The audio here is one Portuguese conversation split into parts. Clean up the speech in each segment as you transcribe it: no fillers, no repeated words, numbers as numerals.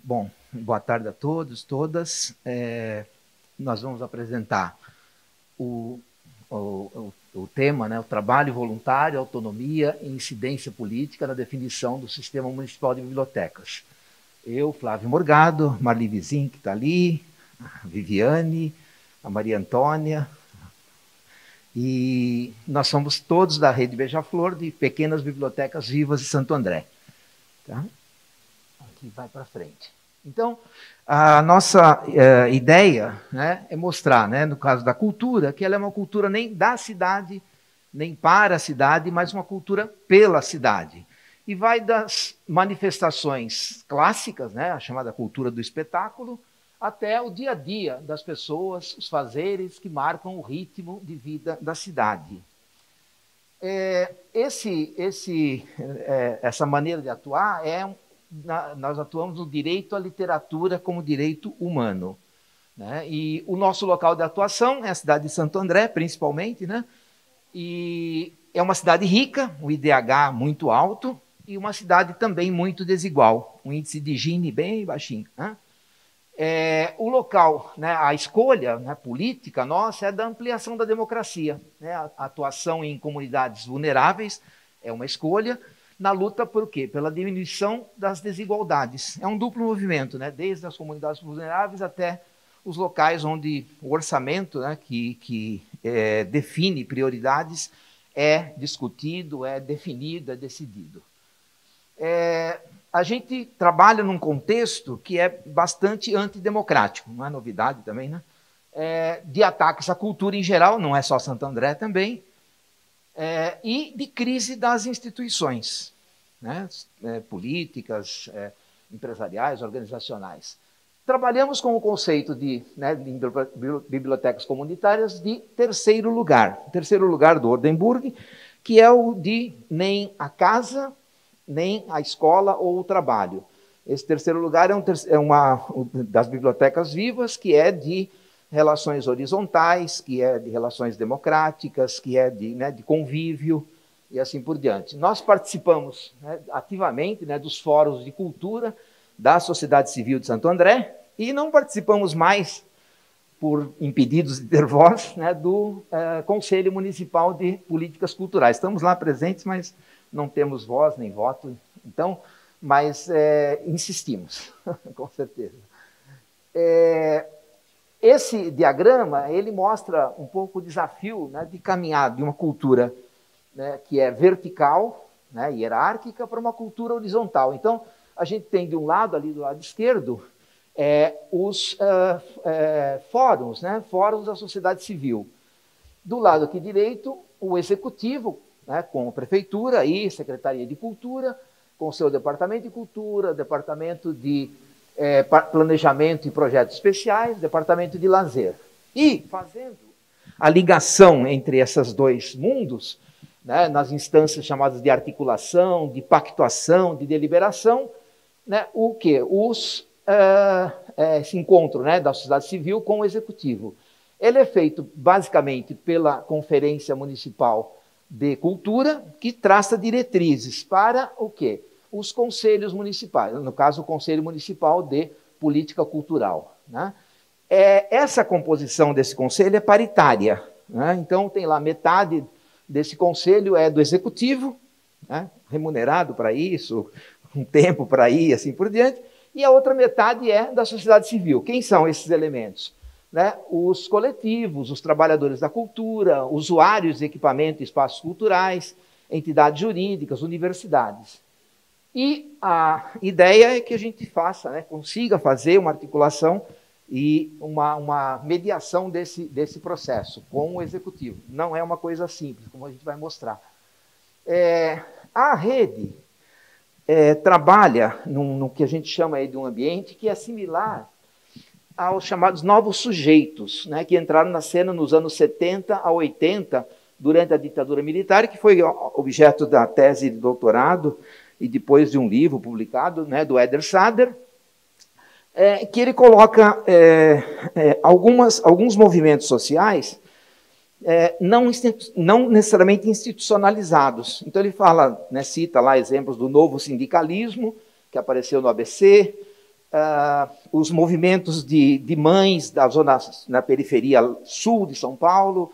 Bom, boa tarde a todos, todas. Nós vamos apresentar o tema, né, o trabalho voluntário, autonomia e incidência política na definição do Sistema Municipal de Bibliotecas. Eu, Flávio Morgado, Marli Vizin, que está ali, a Viviane, a Maria Antônia, e nós somos todos da Rede Beija-Flor, de Pequenas Bibliotecas Vivas de Santo André. Tá? Aqui vai para frente. Então, a nossa ideia, né, é mostrar, né, no caso da cultura, que ela é uma cultura nem da cidade, nem para a cidade, mas uma cultura pela cidade. E vai das manifestações clássicas, né, a chamada cultura do espetáculo, até o dia a dia das pessoas, os fazeres que marcam o ritmo de vida da cidade. Essa maneira de atuar nós atuamos no direito à literatura como direito humano, né? E o nosso local de atuação é a cidade de Santo André, principalmente, né? E é uma cidade rica, um IDH muito alto, e uma cidade também muito desigual, um índice de Gini bem baixinho, né? O local, né, a escolha, né, política nossa é da ampliação da democracia, né? A atuação em comunidades vulneráveis é uma escolha, na luta por quê? Pela diminuição das desigualdades. É um duplo movimento, né? Desde as comunidades vulneráveis até os locais onde o orçamento, né, que define prioridades é discutido, é definido, é decidido. A gente trabalha num contexto que é bastante antidemocrático, não é novidade também, né? De ataques à cultura em geral, não é só Santo André também, e de crise das instituições, né, políticas, empresariais, organizacionais. Trabalhamos com o conceito de bibliotecas comunitárias de terceiro lugar do Oldenburg, que é o de nem a casa, nem a escola ou o trabalho. Esse terceiro lugar é uma das bibliotecas vivas, que é de relações horizontais, que é de relações democráticas, que é de convívio e assim por diante. Nós participamos, né, ativamente, né, dos fóruns de cultura da Sociedade Civil de Santo André e não participamos mais, por impedidos de ter voz, né, do Conselho Municipal de Políticas Culturais. Estamos lá presentes, mas não temos voz nem voto, então, mas insistimos, com certeza. Esse diagrama, ele mostra um pouco o desafio, né, de caminhar de uma cultura, né, que é vertical, né, hierárquica, para uma cultura horizontal. Então, a gente tem de um lado, ali do lado esquerdo, os fóruns, né, fóruns da sociedade civil. Do lado aqui direito, o executivo, né, com a prefeitura e Secretaria de Cultura, com o seu departamento de cultura, departamento de planejamento e projetos especiais, departamento de lazer. E, fazendo a ligação entre esses dois mundos, né, nas instâncias chamadas de articulação, de pactuação, de deliberação, né, o quê? Esse encontro, né, da sociedade civil com o executivo. Ele é feito basicamente pela Conferência Municipal de Cultura, que traça diretrizes para o quê? Os conselhos municipais, no caso, o Conselho Municipal de Política Cultural, né? Essa composição desse conselho é paritária, né? Então, tem lá metade desse conselho é do executivo, né, remunerado para isso, um tempo para ir, assim por diante, e a outra metade é da sociedade civil. Quem são esses elementos? Né? Os coletivos, os trabalhadores da cultura, usuários de equipamento e espaços culturais, entidades jurídicas, universidades. E a ideia é que a gente faça, né, consiga fazer uma articulação e uma mediação desse processo com o executivo. Não é uma coisa simples, como a gente vai mostrar. A rede trabalha no que a gente chama aí de um ambiente que é similar aos chamados novos sujeitos, né, que entraram na cena nos anos 70 a 80, durante a ditadura militar, que foi objeto da tese de doutorado e depois de um livro publicado, né, do Eder Sader, que ele coloca alguns movimentos sociais não necessariamente institucionalizados. Então ele fala, né, cita lá exemplos do novo sindicalismo, que apareceu no ABC, os movimentos de mães da zona, na periferia sul de São Paulo,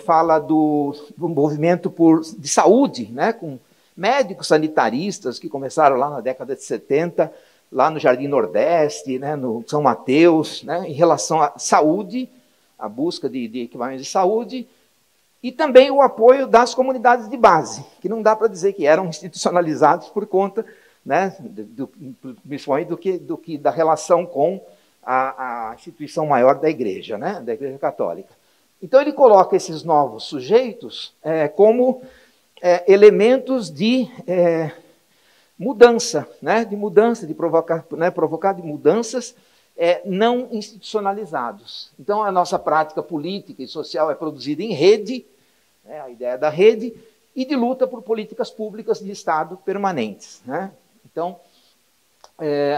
fala do movimento de saúde, né, com médicos sanitaristas que começaram lá na década de 70, lá no Jardim Nordeste, né, no São Mateus, né, em relação à saúde, a busca de equipamentos de saúde, e também o apoio das comunidades de base, que não dá para dizer que eram institucionalizados por conta, né, principalmente da relação com a instituição maior da Igreja, né, da Igreja Católica. Então ele coloca esses novos sujeitos como elementos de mudança, né, de provocar de mudanças não institucionalizados. Então, a nossa prática política e social é produzida em rede, né, a ideia da rede, e de luta por políticas públicas de Estado permanentes, né? Então,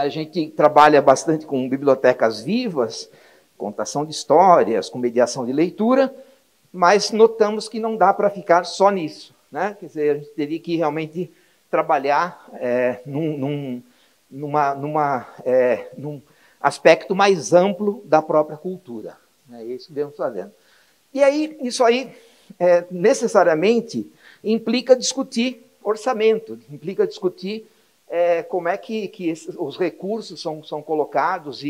a gente trabalha bastante com bibliotecas vivas, contação de histórias, com mediação de leitura, mas notamos que não dá para ficar só nisso, né? Quer dizer, a gente teria que realmente trabalhar num aspecto mais amplo da própria cultura. É isso que devemos fazendo. E aí, isso aí, necessariamente, implica discutir orçamento, implica discutir como é que os recursos são colocados.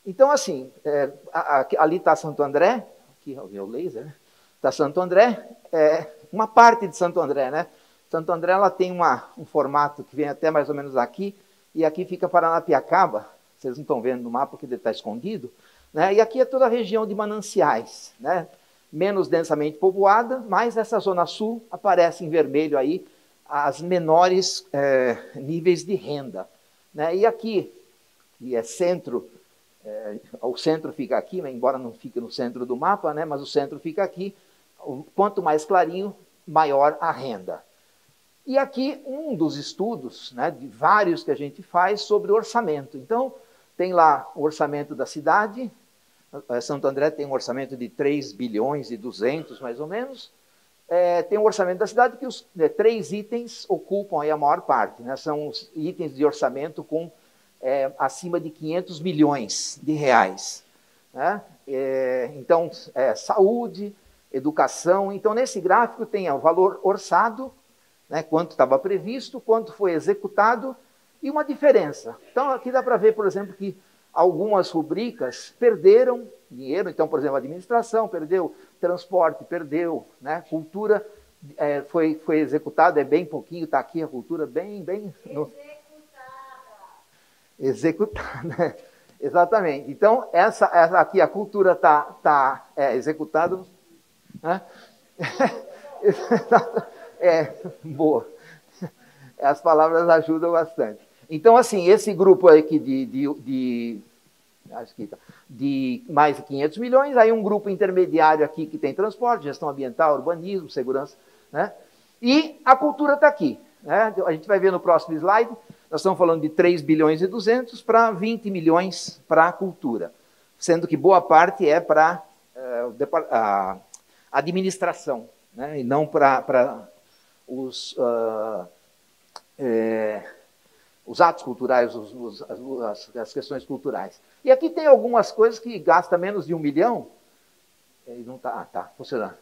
Então, assim, ali está Santo André, aqui é o meu laser, né? Está Santo André, uma parte de Santo André, né? Santo André ela tem um formato que vem até mais ou menos aqui, e aqui fica Paranapiacaba. Vocês não estão vendo no mapa porque ele está escondido, né? E aqui é toda a região de mananciais, né? Menos densamente povoada, mas essa zona sul aparece em vermelho aí as menores níveis de renda, né? E aqui, que é centro, o centro fica aqui, né? Embora não fique no centro do mapa, né? Mas o centro fica aqui. Quanto mais clarinho, maior a renda. E aqui um dos estudos, né, de vários que a gente faz sobre o orçamento. Então, tem lá o orçamento da cidade. Santo André tem um orçamento de 3 bilhões e 200, mais ou menos. Tem o orçamento da cidade que os 3 itens ocupam aí a maior parte, né? São os itens de orçamento com acima de 500 milhões de reais, né? Então, saúde, educação. Então, nesse gráfico tem o valor orçado, né, quanto estava previsto, quanto foi executado, e uma diferença. Então, aqui dá para ver, por exemplo, que algumas rubricas perderam dinheiro. Então, por exemplo, a administração perdeu, transporte perdeu, né? Cultura foi executado, bem pouquinho, está aqui a cultura bem... Executada. Exatamente. Então, essa aqui, a cultura está executada, né? Boa. As palavras ajudam bastante. Então, assim, esse grupo aqui de mais de 500 milhões, aí um grupo intermediário aqui que tem transporte, gestão ambiental, urbanismo, segurança, né? E a cultura está aqui, né? A gente vai ver no próximo slide, nós estamos falando de 3 bilhões e 200 para 20 milhões para a cultura, sendo que boa parte é para a administração, né? E não para os atos culturais, as questões culturais. E aqui tem algumas coisas que gastam menos de 1 milhão, e não está, tá funcionando.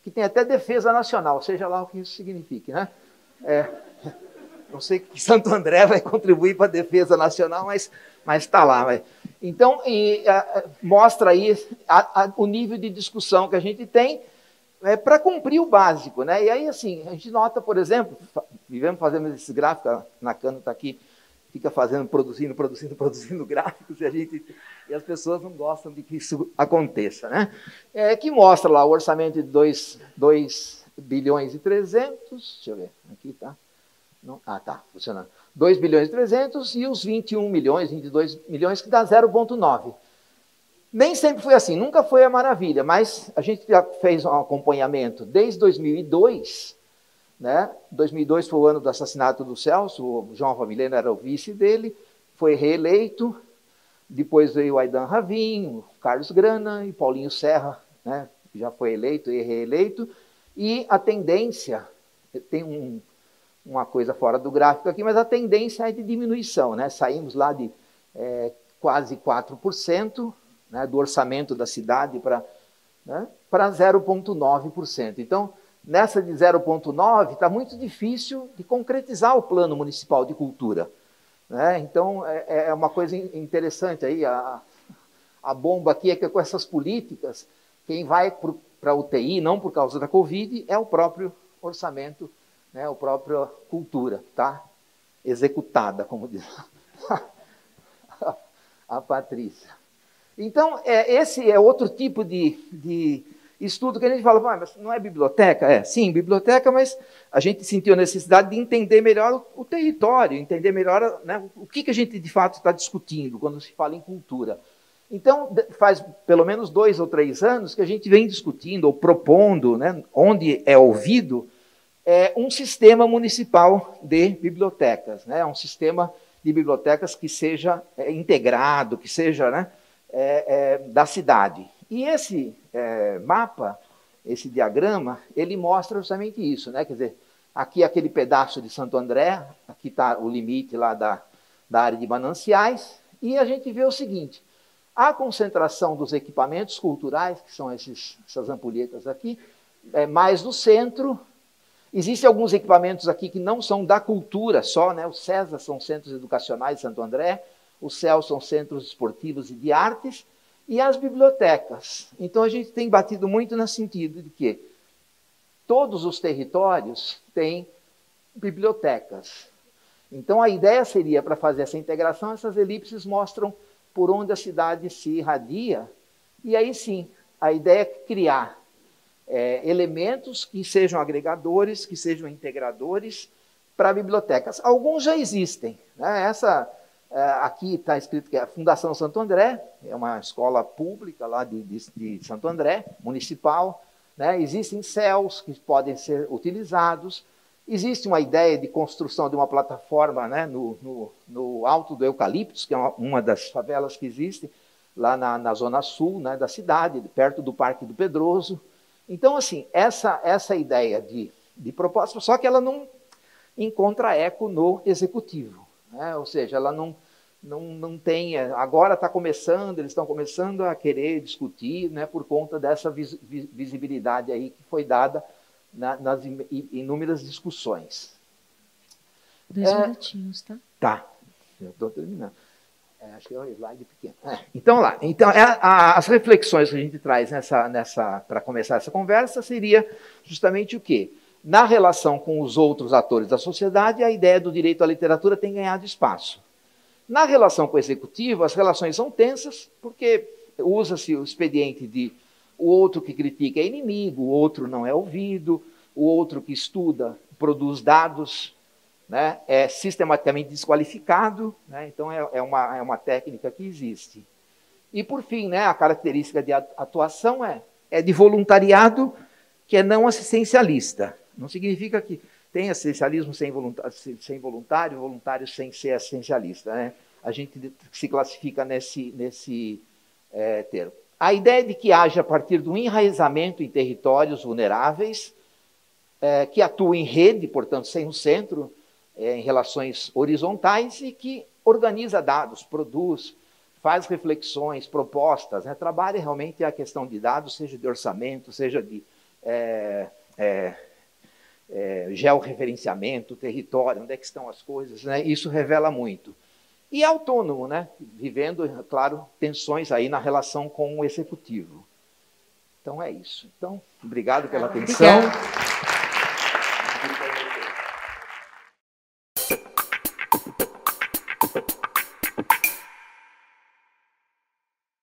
Que tem até defesa nacional, seja lá o que isso signifique, né? Não sei que Santo André vai contribuir para a defesa nacional, mas está lá. Então, mostra aí o nível de discussão que a gente tem para cumprir o básico, né? E aí, assim, a gente nota, por exemplo, vivemos fazendo esses gráficos, a Nakano está aqui, fica produzindo gráficos, e as pessoas não gostam de que isso aconteça, né? Que mostra lá o orçamento de 2 bilhões e 300, deixa eu ver, aqui está, está funcionando, 2 bilhões e 300 e os 21 milhões, 22 milhões, que dá 0,9. Nem sempre foi assim, nunca foi a maravilha, mas a gente já fez um acompanhamento desde 2002, né? 2002 foi o ano do assassinato do Celso, o João Famileno era o vice dele, foi reeleito, depois veio o Aidan Ravin, o Carlos Grana e Paulinho Serra, né? já foi eleito e reeleito, e a tendência, tem uma coisa fora do gráfico aqui, mas a tendência é de diminuição, né? Saímos lá de quase 4%, né, do orçamento da cidade para 0,9%. Então, nessa de 0,9% está muito difícil de concretizar o Plano Municipal de Cultura, né? Então, é uma coisa interessante aí, a bomba aqui é que com essas políticas, quem vai para a UTI, não por causa da Covid, é o próprio orçamento, né, a própria cultura, tá? Executada, como diz a Patrícia. Então, esse é outro tipo de estudo que a gente fala, mas não é biblioteca? Sim, biblioteca, mas a gente sentiu a necessidade de entender melhor o território, entender melhor, né, o que a gente de fato está discutindo quando se fala em cultura. Então, faz pelo menos 2 ou 3 anos que a gente vem discutindo ou propondo, né, onde é ouvido, um sistema municipal de bibliotecas, né, um sistema de bibliotecas que seja integrado, que seja, né, da cidade. E esse mapa, esse diagrama, ele mostra justamente isso, né? Quer dizer, aqui aquele pedaço de Santo André, aqui está o limite lá da área de mananciais, e a gente vê o seguinte, a concentração dos equipamentos culturais, que são essas ampulhetas aqui, mais no centro. Existem alguns equipamentos aqui que não são da cultura só, né? Os CESA são centros educacionais de Santo André, os CEL são centros esportivos e de artes, e as bibliotecas. Então, a gente tem batido muito no sentido de que todos os territórios têm bibliotecas. Então, a ideia seria, para fazer essa integração, essas elipses mostram por onde a cidade se irradia, e aí sim, a ideia é criar elementos que sejam agregadores, que sejam integradores para bibliotecas. Alguns já existem, né? Aqui está escrito que é a Fundação Santo André, é uma escola pública lá de Santo André, municipal, né? Existem CELs que podem ser utilizados, existe uma ideia de construção de uma plataforma, né, no Alto do Eucaliptus, que é uma das favelas que existe, lá na zona sul, né, da cidade, perto do Parque do Pedroso. Então, assim, essa ideia de proposta, só que ela não encontra eco no executivo, né? Ou seja, ela não tem, agora está começando, eles estão começando a querer discutir, né, por conta dessa visibilidade aí que foi dada nas inúmeras discussões. 2 minutinhos, tá? Tá, eu estou terminando. Acho que é um slide pequeno. Então, lá. Então, as reflexões que a gente traz para começar essa conversa seria justamente o quê? Na relação com os outros atores da sociedade, a ideia do direito à literatura tem ganhado espaço. Na relação com o executivo, as relações são tensas, porque usa-se o expediente de o outro que critica é inimigo, o outro não é ouvido, o outro que estuda produz dados, né, é sistematicamente desqualificado, né? Então é uma técnica que existe. E, por fim, né, a característica de atuação é de voluntariado que é não assistencialista. Não significa que tem assistencialismo sem voluntário, voluntário sem ser assistencialista, né? A gente se classifica nesse termo. A ideia de que haja, a partir do enraizamento em territórios vulneráveis, que atua em rede, portanto, sem um centro, em relações horizontais, e que organiza dados, produz, faz reflexões, propostas, né? Trabalha realmente a questão de dados, seja de orçamento, seja de georreferenciamento, território, onde é que estão as coisas, né? Isso revela muito. E autônomo, né? Vivendo, claro, tensões aí na relação com o executivo. Então é isso. Então, obrigado pela atenção. Obrigada.